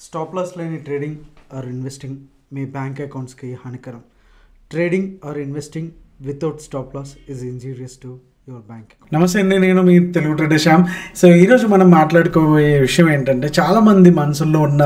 Stop loss లేని trading or investing మీ bank అకౌంట్స్కి హానికరం. Trading or investing without stop loss is injurious to your bank. నమస్తే అండి, నేను మీ తెలుగు ట్రేడర్ శ్యామ్. సో ఈరోజు మనం మాట్లాడుకోబోయే విషయం ఏంటంటే, చాలామంది మనసుల్లో ఉన్న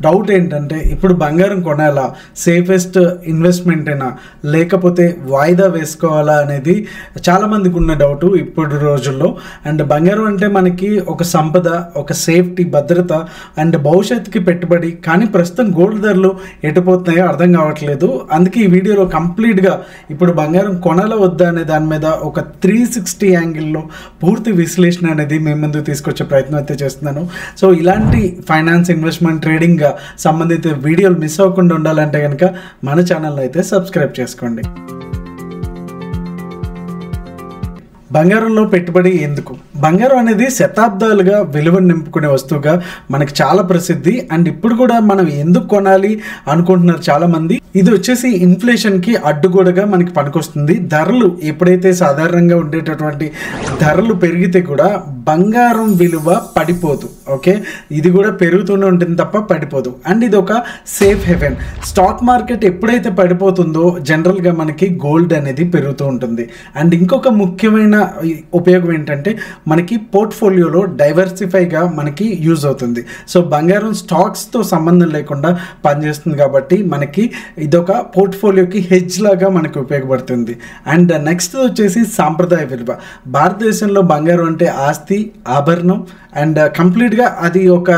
డౌట్ ఏంటంటే, ఇప్పుడు బంగారం కొనాలా, సేఫెస్ట్ ఇన్వెస్ట్మెంట్ అయినా లేకపోతే వాయిదా వేసుకోవాలా అనేది చాలామందికి ఉన్న డౌటు ఇప్పుడు రోజుల్లో. అండ్ బంగారం అంటే మనకి ఒక సంపద, ఒక సేఫ్టీ, భద్రత అండ్ భవిష్యత్తుకి పెట్టుబడి. కానీ ప్రస్తుతం గోల్డ్ ధరలు ఎటుపోతున్నాయో అర్థం కావట్లేదు. అందుకే ఈ వీడియోలో కంప్లీట్గా ఇప్పుడు బంగారం కొనాలా వద్దా అనే దాని మీద ఒక 360 యాంగిల్లో పూర్తి విశ్లేషణ అనేది మేము ముందు తీసుకొచ్చే ప్రయత్నం అయితే చేస్తున్నాను. సో ఇలాంటి ఫైనాన్స్, ఇన్వెస్ట్మెంట్, ట్రేడింగ్ సంబంధిత వీడియోలు మిస్ అవ్వకుండా ఉండాలంటే కనుక మన ఛానల్ అయితే సబ్స్క్రైబ్ చేసుకోండి. బంగారంలో పెట్టుబడి ఎందుకు? బంగారం అనేది శతాబ్దాలుగా విలువను నింపుకునే వస్తువుగా మనకి చాలా ప్రసిద్ధి. అండ్ ఇప్పుడు కూడా మనం ఎందుకు కొనాలి అనుకుంటున్నారు చాలామంది. ఇది వచ్చేసి ఇన్ఫ్లేషన్కి అడ్డుగోడగా మనకి పనికొస్తుంది. ధరలు ఎప్పుడైతే సాధారణంగా ఉండేటటువంటి ధరలు పెరిగితే కూడా బంగారం విలువ పడిపోదు. ఓకే, ఇది కూడా పెరుగుతూనే ఉంటుంది తప్ప పడిపోదు. అండ్ ఇది ఒక సేఫ్ హెవెన్. స్టాక్ మార్కెట్ ఎప్పుడైతే పడిపోతుందో జనరల్గా మనకి గోల్డ్ అనేది పెరుగుతూ ఉంటుంది. అండ్ ఇంకొక ముఖ్యమైన ఉపయోగం ఏంటంటే, మనకి పోర్ట్ఫోలియోలో డైవర్సిఫైగా మనకి యూజ్ అవుతుంది. సో బంగారం స్టాక్స్తో సంబంధం లేకుండా పనిచేస్తుంది కాబట్టి మనకి ఇదొక పోర్ట్ఫోలియోకి హెడ్జ్ లాగా మనకి ఉపయోగపడుతుంది. అండ్ నెక్స్ట్ వచ్చేసి సాంప్రదాయ విలువ. భారతదేశంలో బంగారం అంటే ఆస్తి, ఆభరణం అండ్ కంప్లీట్గా అది ఒక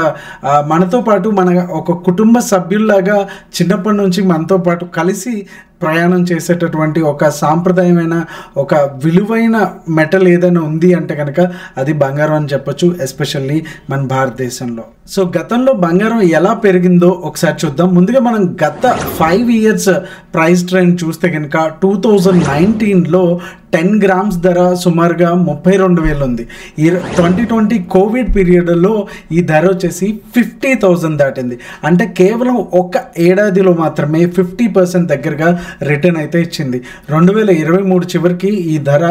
మనతో పాటు మన ఒక కుటుంబ సభ్యుల్లాగా చిన్నప్పటి నుంచి మనతో పాటు కలిసి ప్రయాణం చేసేటటువంటి ఒక సాంప్రదాయమైన, ఒక విలువైన మెటల్ ఏదైనా ఉంది అంటే కనుక అది బంగారం అని చెప్పొచ్చు, ఎస్పెషల్లీ మన భారతదేశంలో. సో గతంలో బంగారం ఎలా పెరిగిందో ఒకసారి చూద్దాం. ముందుగా మనం గత 5 ఇయర్స్ ప్రైస్ ట్రెండ్ చూస్తే కనుక 2019లో 10 గ్రామ్స్ ధర సుమారుగా 32,000 ఉంది. 2020 కోవిడ్ పీరియడ్లో ఈ ధర వచ్చేసి 50,000 దాటింది. అంటే కేవలం ఒక ఏడాదిలో మాత్రమే 50% దగ్గరగా రిటర్న్ అయితే ఇచ్చింది. 2023 చివరికి ఈ ధర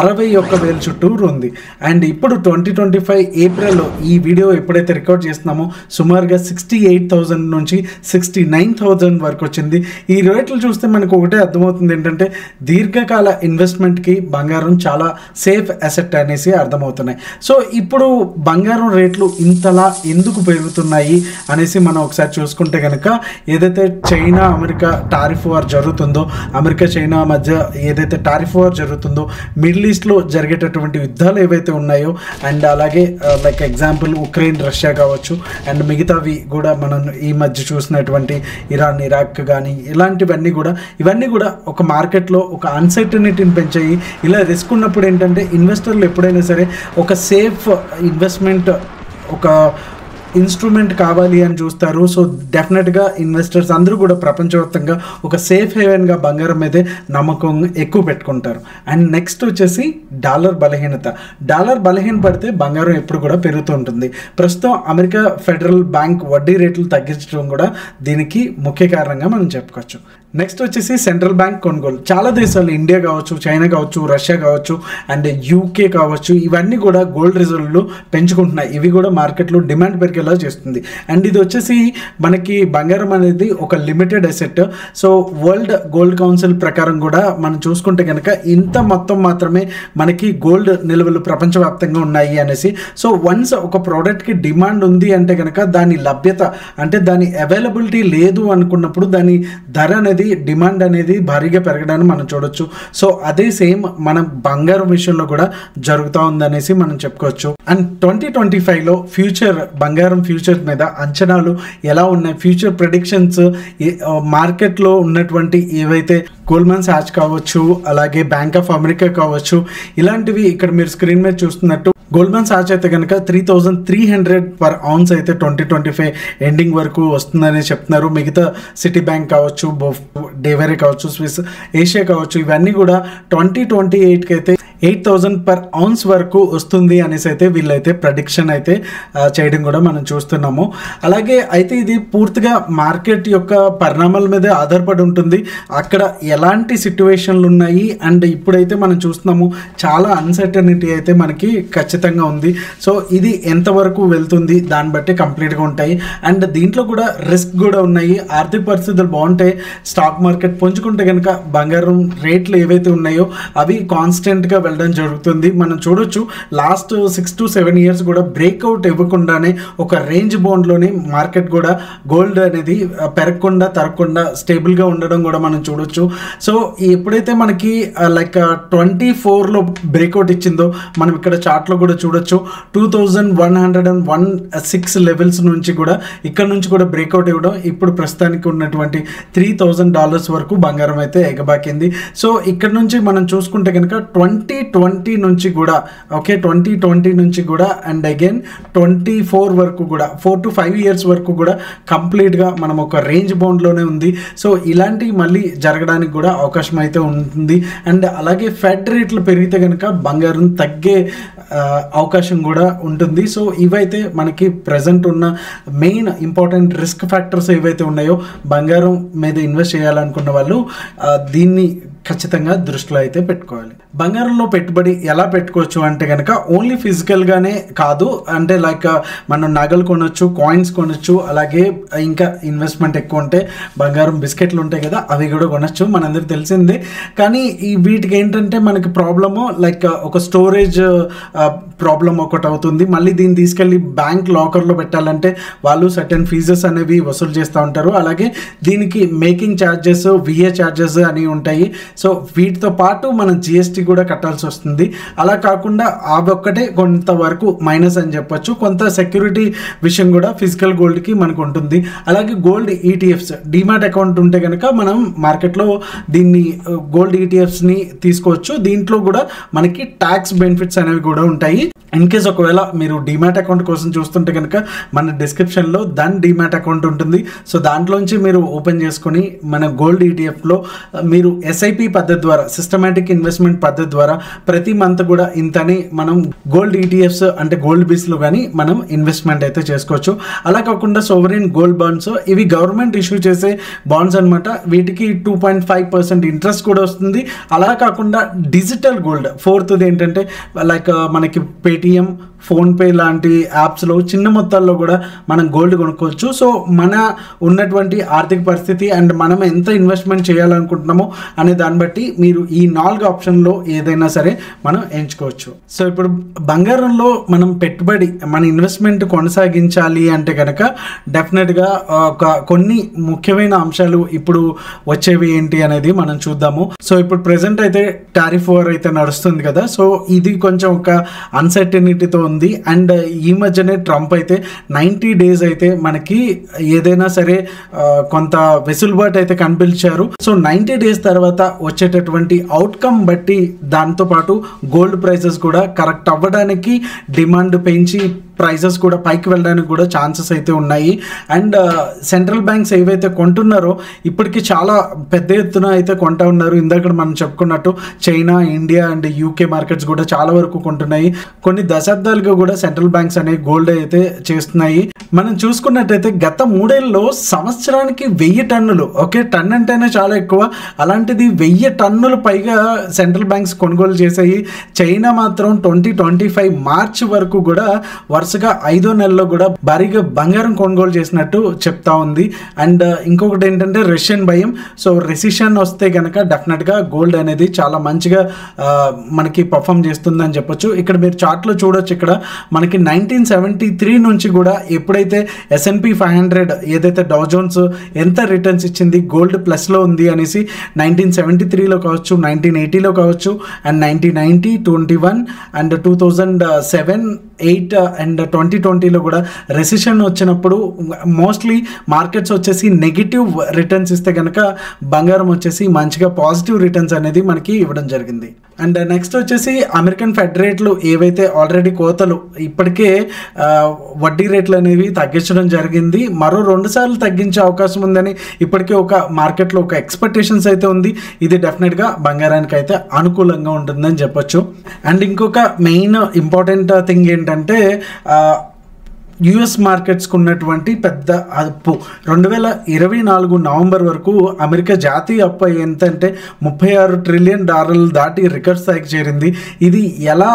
61,000 చుట్టూరు ఉంది. అండ్ ఇప్పుడు 2025 ఏప్రిల్లో ఈ వీడియో ఎప్పుడైతే రికార్డ్ చేస్తున్నామో సుమారుగా 68,000 నుంచి 69,000 వరకు వచ్చింది. ఈ రేట్లు చూస్తే మనకు ఒకటే అర్థమవుతుంది ఏంటంటే, దీర్ఘకాల ఇన్వెస్ట్మెంట్కి బంగారం చాలా సేఫ్ అసెట్ అనేసి అర్థమవుతున్నాయి. సో ఇప్పుడు బంగారం రేట్లు ఇంతలా ఎందుకు పెరుగుతున్నాయి అనేసి మనం ఒకసారి చూసుకుంటే కనుక, ఏదైతే చైనా అమెరికా టారిఫ్ వార్ జరుగుతుందో, అమెరికా చైనా మధ్య ఏదైతే టారిఫ్ వార్ జరుగుతుందో, మిడిల్ ఈస్ట్లో జరిగేటటువంటి యుద్ధాలు ఏవైతే ఉన్నాయో, అండ్ అలాగే లైక్ ఎగ్జాంపుల్ ఉక్రెయిన్, రష్యా కావచ్చు, అండ్ మిగతావి కూడా మనం ఈ మధ్య చూసినటువంటి ఇరాన్, ఇరాక్ కానీ ఇలాంటివన్నీ కూడా, ఇవన్నీ కూడా ఒక మార్కెట్లో ఒక అన్సర్టనిటీని పెంచాయి. ఇలా రిస్క్ ఉన్నప్పుడు ఏంటంటే, ఇన్వెస్టర్లు ఎప్పుడైనా సరే ఒక సేఫ్ ఇన్వెస్ట్మెంట్, ఒక ఇన్స్ట్రుమెంట్ కావాలి అని చూస్తారు. సో డెఫినెట్గా ఇన్వెస్టర్స్ అందరూ కూడా ప్రపంచవ్యాప్తంగా ఒక సేఫ్ హెవెన్గా బంగారం మీదే నమ్మకం ఎక్కువ పెట్టుకుంటారు. అండ్ నెక్స్ట్ వచ్చేసి డాలర్ బలహీనత. డాలర్ బలహీన పడితే బంగారం ఎప్పుడు కూడా పెరుగుతూ ఉంటుంది. ప్రస్తుతం అమెరికా ఫెడరల్ బ్యాంక్ వడ్డీ రేట్లు తగ్గించడం కూడా దీనికి ముఖ్య కారణంగా మనం చెప్పుకోవచ్చు. నెక్స్ట్ వచ్చేసి సెంట్రల్ బ్యాంక్ కొనుగోలు. చాలా దేశాలు, ఇండియా కావచ్చు, చైనా కావచ్చు, రష్యా కావచ్చు అండ్ యూకే కావచ్చు, ఇవన్నీ కూడా గోల్డ్ రిజర్వ్లు పెంచుకుంటున్నాయి. ఇవి కూడా మార్కెట్లో డిమాండ్ పెరిగేలా చేస్తుంది. అండ్ ఇది వచ్చేసి మనకి బంగారం అనేది ఒక limited asset. So world gold council ప్రకారం కూడా మనం చూసుకుంటే కనుక ఇంత మొత్తం మాత్రమే మనకి గోల్డ్ నిల్వలు ప్రపంచవ్యాప్తంగా ఉన్నాయి అనేసి. సో వన్స్ ఒక ప్రోడక్ట్కి డిమాండ్ ఉంది అంటే కనుక దాని లభ్యత, అంటే దాని అవైలబిలిటీ లేదు అనుకున్నప్పుడు దాని ధర అనేది, డిమాండ్ అనేది భారీగా పెరగడాన్ని మనం చూడొచ్చు. సో అదే సేమ్ మనం బంగారం విషయంలో కూడా జరుగుతూ ఉందనేసి మనం చెప్పుకోవచ్చు. అండ్ 2025లో బంగారం ఫ్యూచర్ మీద అంచనాలు ఎలా ఉన్నాయి, ఫ్యూచర్ ప్రెడిక్షన్స్ మార్కెట్లో ఉన్నటువంటి ఏవైతే గోల్డ్మన్ సాచ్ కావచ్చు, అలాగే బ్యాంక్ ఆఫ్ అమెరికా కావచ్చు, ఇలాంటివి ఇక్కడ మీరు స్క్రీన్ మీద చూస్తున్నట్టు గోల్డ్మన్ సాచ్ అయితే కనుక 3,300 పర్ ఔన్స్ అయితే 2025 ఎండింగ్ వరకు వస్తుందని చెప్తున్నారు. మిగతా సిటీ బ్యాంక్ కావచ్చు, డేవరే కావచ్చు, స్విస్ ఏషియా కావచ్చు, ఇవన్నీ కూడా 2028కి అయితే 8,000 per ounce వరకు వస్తుంది అనేసి అయితే వీళ్ళైతే ప్రెడిక్షన్ అయితే చేయడం కూడా మనం చూస్తున్నాము. అలాగే అయితే ఇది పూర్తిగా మార్కెట్ యొక్క పరిణామాల మీద ఆధారపడి ఉంటుంది. అక్కడ ఎలాంటి సిచ్యువేషన్లు ఉన్నాయి అండ్ ఇప్పుడైతే మనం చూస్తున్నాము చాలా అన్సర్టనిటీ అయితే మనకి ఖచ్చితంగా ఉంది. సో ఇది ఎంతవరకు వెళ్తుంది దాన్ని బట్టి కంప్లీట్గా ఉంటాయి. అండ్ దీంట్లో కూడా రిస్క్ కూడా ఉన్నాయి. ఆర్థిక పరిస్థితులు బాగుంటే స్టాక్ మార్కెట్ పుంజుకుంటే కనుక బంగారం రేట్లు ఏవైతే ఉన్నాయో అవి కాన్స్టెంట్గా వెళ్ళడం జరుగుతుంది. మనం చూడొచ్చు లాస్ట్ 6 to 7 years కూడా బ్రేక్అవుట్ ఇవ్వకుండానే ఒక రేంజ్ బౌండ్లోనే మార్కెట్ కూడా గోల్డ్ అనేది పెరగకుండా తరగకుండా స్టేబుల్గా ఉండడం కూడా మనం చూడొచ్చు. సో ఎప్పుడైతే మనకి లైక్ 24లో బ్రేక్అవుట్ ఇచ్చిందో మనం ఇక్కడ చార్ట్లో కూడా చూడొచ్చు 2116 లెవెల్స్ నుంచి కూడా ఇక్కడ నుంచి కూడా బ్రేక్అవుట్ ఇవ్వడం ఇప్పుడు ప్రస్తుతానికి ఉన్నటువంటి $3,000 వరకు బంగారం అయితే ఎగబాకింది. సో ఇక్కడ నుంచి మనం చూసుకుంటే కనుక 2020 నుంచి కూడా 2020 నుంచి కూడా అండ్ అగైన్ 24 వరకు కూడా 4 to 5 years వరకు కూడా కంప్లీట్గా మనం ఒక రేంజ్ బౌండ్లోనే ఉంది. సో ఇలాంటివి మళ్ళీ జరగడానికి కూడా అవకాశం అయితే ఉంటుంది. అండ్ అలాగే ఫెడ్ రేట్లు పెరిగితే కనుక బంగారం తగ్గే అవకాశం కూడా ఉంటుంది. సో ఇవైతే మనకి ప్రజెంట్ ఉన్న మెయిన్ ఇంపార్టెంట్ రిస్క్ ఫ్యాక్టర్స్ ఏవైతే ఉన్నాయో బంగారం మీద ఇన్వెస్ట్ చేయాలనుకున్న వాళ్ళు దీన్ని ఖచ్చితంగా దృష్టిలో అయితే పెట్టుకోవాలి. బంగారంలో పెట్టుబడి ఎలా పెట్టుకోవచ్చు అంటే కనుక ఓన్లీ ఫిజికల్గానే కాదు, అంటే లైక్ మనం నగలు కొనొచ్చు, కాయిన్స్ కొనొచ్చు, అలాగే ఇంకా ఇన్వెస్ట్మెంట్ ఎక్కువ ఉంటే బంగారం బిస్కెట్లు ఉంటాయి కదా అవి కూడా కొనొచ్చు, మనందరికి తెలిసిందే. కానీ ఈ వీటికి ఏంటంటే మనకి ప్రాబ్లము లైక్ ఒక స్టోరేజ్ ప్రాబ్లం ఒకటి అవుతుంది. మళ్ళీ దీన్ని తీసుకెళ్ళి బ్యాంక్ లాకర్లో పెట్టాలంటే వాళ్ళు సర్టెన్ ఫీజెస్ అనేవి వసూలు చేస్తూ ఉంటారు. అలాగే దీనికి మేకింగ్ ఛార్జెస్, విఏ ఛార్జెస్ అనేవి ఉంటాయి. సో వీటితో పాటు మనం జిఎస్టీ కూడా కట్టాల్సి వస్తుంది. అలా కాకుండా అవి ఒక్కటే కొంతవరకు మైనస్ అని చెప్పొచ్చు. కొంత సెక్యూరిటీ విషయం కూడా ఫిజికల్ గోల్డ్కి మనకు ఉంటుంది. అలాగే గోల్డ్ ఈటీఎఫ్స్, డిమాట్ అకౌంట్ ఉంటే కనుక మనం మార్కెట్లో దీన్ని గోల్డ్ ఈటీఎఫ్స్ని తీసుకోవచ్చు. దీంట్లో కూడా మనకి ట్యాక్స్ బెనిఫిట్స్ అనేవి కూడా ఉంటాయి. ఇన్ కేస్ ఒకవేళ మీరు డిమాట్ అకౌంట్ కోసం చూస్తుంటే కనుక మన డిస్క్రిప్షన్లో దాని డిమాట్ అకౌంట్ ఉంటుంది. సో దాంట్లోంచి మీరు ఓపెన్ చేసుకొని మన గోల్డ్ ఈటీఎఫ్లో మీరు ఎస్ఐపి పద్ధతి ద్వారా, సిస్టమేటిక్ ఇన్వెస్ట్మెంట్ పద్ధతి ద్వారా ప్రతి మంత్ కూడా ఇంతని మనం గోల్డ్ ఈటీఎఫ్స్ అంటే గోల్డ్ బీస్లో కానీ మనం ఇన్వెస్ట్మెంట్ అయితే చేసుకోవచ్చు. అలా కాకుండా సోవరెన్ గోల్డ్ బాండ్స్, ఇవి గవర్నమెంట్ ఇష్యూ చేసే బాండ్స్ అనమాట. వీటికి 2.5% ఇంట్రెస్ట్ కూడా వస్తుంది. అలా కాకుండా డిజిటల్ గోల్డ్, ఫోర్త్ది ఏంటంటే లైక్ మనకి పేటిఎం, ఫోన్పే లాంటి యాప్స్లో చిన్న మొత్తాల్లో కూడా మనం గోల్డ్ కొనుక్కోవచ్చు. సో మన ఉన్నటువంటి ఆర్థిక పరిస్థితి అండ్ మనం ఎంత ఇన్వెస్ట్మెంట్ చేయాలనుకుంటున్నామో అనే దాన్ని బట్టి మీరు ఈ 4 ఆప్షన్లో ఏదైనా సరే మనం ఎంచుకోవచ్చు. సో ఇప్పుడు బంగారంలో మనం పెట్టుబడి, మన ఇన్వెస్ట్మెంట్ కొనసాగించాలి అంటే కనుక డెఫినెట్గా కొన్ని ముఖ్యమైన అంశాలు ఇప్పుడు వచ్చేవి ఏంటి అనేది మనం చూద్దాము. సో ఇప్పుడు ప్రెసెంట్ అయితే టారిఫ్ వార్ అయితే నడుస్తుంది కదా. సో ఇది కొంచెం ఒక అన్సర్టనిటీతో ఉంది. అండ్ ఈ మధ్యనే ట్రంప్ అయితే 90 days అయితే మనకి ఏదైనా సరే కొంత వెసులుబాటు అయితే కనిపించారు. సో 90 days తర్వాత వచ్చేటటువంటి అవుట్కమ్ బట్టి దాంతోపాటు గోల్డ్ ప్రైసెస్ కూడా కరెక్ట్ అవ్వడానికి డిమాండ్ పెంచి ప్రైసెస్ కూడా పైకి వెళ్ళడానికి కూడా ఛాన్సెస్ అయితే ఉన్నాయి. అండ్ సెంట్రల్ బ్యాంక్స్ ఏవైతే కొంటున్నారో ఇప్పటికీ చాలా పెద్ద ఎత్తున అయితే కొంటా ఉన్నారు. ఇందాక మనం చెప్పుకున్నట్టు China, India and UK markets కూడా చాలా వరకు కొంటున్నాయి. కొన్ని దశాబ్దాలుగా కూడా సెంట్రల్ బ్యాంక్స్ అనే గోల్డ్ అయితే చేస్తున్నాయి. మనం చూసుకున్నట్టయితే గత 3 ఏళ్ళలో సంవత్సరానికి 1000 టన్నులు, టన్ అంటేనే చాలా ఎక్కువ, అలాంటిది 1000 టన్నులు పైగా సెంట్రల్ బ్యాంక్స్ కొనుగోలు చేశాయి. చైనా మాత్రం 2025 మార్చ్ వరకు కూడా వరుసగా 5వ నెలలో కూడా భారీగా బంగారం కొనుగోలు చేసినట్టు చెప్తా ఉంది. అండ్ ఇంకొకటి ఏంటంటే రష్యన్ భయం. సో రెసిషన్ వస్తే కనుక డెఫినెట్గా గోల్డ్ అనేది చాలా మంచిగా మనకి పర్ఫామ్ చేస్తుందని చెప్పొచ్చు. ఇక్కడ మీరు చార్ట్లో చూడొచ్చు, ఇక్కడ మనకి 1973 నుంచి కూడా ఎప్పుడైతే S&P 500 ఏదైతే డౌ జోన్స్ ఎంత రిటర్న్స్ ఇచ్చింది, గోల్డ్ ప్లస్లో ఉంది అనేసి 1973లో కావచ్చు, 1980లో కావచ్చు, అండ్ 1990, 21 అండ్ 2007, 8 అండ్ అండ్ 2020లో కూడా రెసిషన్ వచ్చినప్పుడు మోస్ట్లీ మార్కెట్స్ వచ్చేసి నెగిటివ్ రిటర్న్స్ ఇస్తే కనుక బంగారం వచ్చేసి మంచిగా పాజిటివ్ రిటర్న్స్ అనేది మనకి ఇవ్వడం జరిగింది. అండ్ నెక్స్ట్ వచ్చేసి అమెరికన్ ఫెడ్ రేట్లు ఏవైతే ఆల్రెడీ కోతలు ఇప్పటికే వడ్డీ రేట్లు అనేవి తగ్గించడం జరిగింది. మరో 2 సార్లు తగ్గించే అవకాశం ఉందని ఇప్పటికే ఒక మార్కెట్లో ఒక ఎక్స్పెక్టేషన్స్ అయితే ఉంది. ఇది డెఫినెట్గా బంగారానికి అయితే అనుకూలంగా ఉంటుందని చెప్పొచ్చు. అండ్ ఇంకొక మెయిన్ ఇంపార్టెంట్ థింగ్ ఏంటంటే యుఎస్ మార్కెట్స్కి ఉన్నటువంటి పెద్ద అప్పు 2024 నవంబర్ వరకు అమెరికా జాతీయ అప్పు ఎంతంటే $36 ట్రిలియన్ దాటి రికార్డ్ స్థాయికి చేరింది. ఇది ఎలా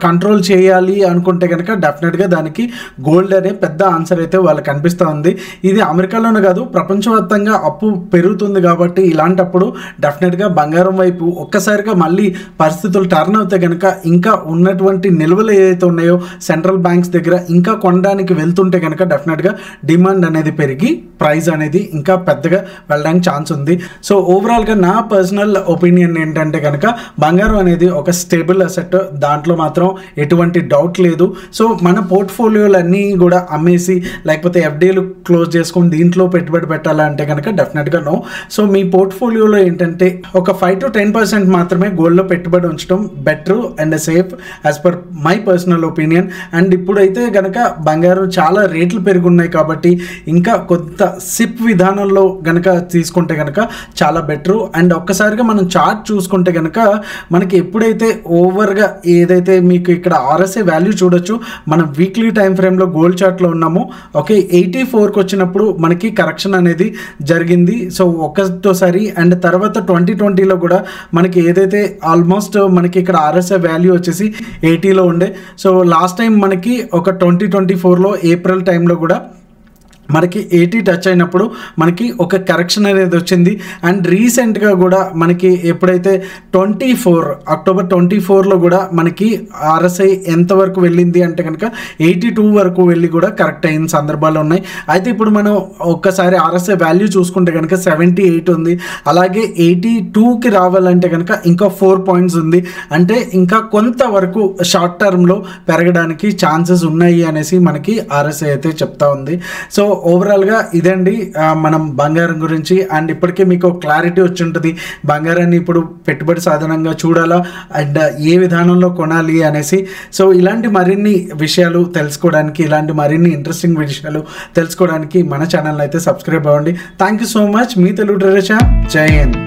కంట్రోల్ చేయాలి అనుకుంటే కనుక డెఫినెట్గా దానికి గోల్డ్ అనే పెద్ద ఆన్సర్ అయితే వాళ్ళకి కనిపిస్తూ ఉంది. ఇది అమెరికాలోనే కాదు ప్రపంచవ్యాప్తంగా అప్పు పెరుగుతుంది కాబట్టి ఇలాంటప్పుడు డెఫినెట్గా బంగారం వైపు ఒక్కసారిగా మళ్ళీ పరిస్థితులు టర్న్ అవుతే కనుక ఇంకా ఉన్నటువంటి నిల్వలు ఏదైతే ఉన్నాయో సెంట్రల్ బ్యాంక్స్ దగ్గర ఇంకా కొనడానికి వెళ్తుంటే కనుక డెఫినెట్గా డిమాండ్ అనేది పెరిగి ప్రైస్ అనేది ఇంకా పెద్దగా వెళ్ళడానికి ఛాన్స్ ఉంది. సో ఓవరాల్గా నా పర్సనల్ ఒపీనియన్ ఏంటంటే కనుక బంగారం అనేది ఒక స్టేబుల్ అసెట్, దాంట్లో మాత్రం ఎటువంటి డౌట్ లేదు. సో మన పోర్ట్ఫోలియోలు అన్నీ కూడా అమ్మేసి లేకపోతే ఎఫ్డీలు క్లోజ్ చేసుకొని దీంట్లో పెట్టుబడి పెట్టాలంటే కనుక డెఫినెట్గా నో. సో మీ పోర్ట్ఫోలియోలో ఏంటంటే ఒక 5 to 10% మాత్రమే గోల్డ్లో పెట్టుబడి ఉంచడం better and safe as per my personal opinion. And ఇప్పుడైతే కనుక బంగారం చాలా రేట్లు పెరుగున్నాయి కాబట్టి ఇంకా కొంత సిప్ విధానంలో గనక తీసుకుంటే కనుక చాలా బెటరు. అండ్ ఒక్కసారిగా మనం చార్ట్ చూసుకుంటే కనుక మనకి ఎప్పుడైతే ఓవర్గా ఏదైతే మీకు ఇక్కడ ఆర్ఎస్ఐ వాల్యూ చూడొచ్చు, మనం వీక్లీ టైం ఫ్రేమ్లో గోల్డ్ చార్ట్లో ఉన్నాము. ఓకే 84కి వచ్చినప్పుడు మనకి కరెక్షన్ అనేది జరిగింది. సో ఒక్కసారి అండ్ తర్వాత 2020లో కూడా మనకి ఏదైతే ఆల్మోస్ట్ మనకి ఇక్కడ ఆర్ఎస్ఐ వాల్యూ వచ్చేసి 80లో ఉండే. సో లాస్ట్ టైం మనకి ఒక 2024లో ఏప్రిల్ టైంలో కూడా మనకి 80 టచ్ అయినప్పుడు మనకి ఒక కరెక్షన్ అనేది వచ్చింది. అండ్ రీసెంట్గా కూడా మనకి ఎప్పుడైతే అక్టోబర్ 24లో కూడా మనకి ఆర్ఎస్ఐ ఎంతవరకు వెళ్ళింది అంటే కనుక 82 వరకు వెళ్ళి కూడా కరెక్ట్ అయిన సందర్భాలు ఉన్నాయి. అయితే ఇప్పుడు మనం ఒక్కసారి ఆర్ఎస్ఐ వాల్యూ చూసుకుంటే కనుక 78 ఉంది. అలాగే 82కి రావాలంటే కనుక ఇంకా 4 పాయింట్స్ ఉంది. అంటే ఇంకా కొంతవరకు షార్ట్ టర్మ్లో పెరగడానికి ఛాన్సెస్ ఉన్నాయి అనేసి మనకి ఆర్ఎస్ఐ అయితే చెప్తా ఉంది. సో ఓవరాల్గా ఇదండి మనం బంగారం గురించి. అండ్ ఇప్పటికే మీకు క్లారిటీ వచ్చి ఉంటుంది బంగారాన్ని ఇప్పుడు పెట్టుబడి సాధనంగా చూడాలా అండ్ ఏ విధానంలో కొనాలి అనేసి. సో ఇలాంటి మరిన్ని విషయాలు తెలుసుకోవడానికి, ఇలాంటి మరిన్ని ఇంట్రెస్టింగ్ విషయాలు తెలుసుకోవడానికి మన ఛానల్ అయితే సబ్స్క్రైబ్ అవ్వండి. Thank you so much. Me Telugu treasure channel. జై హింద్.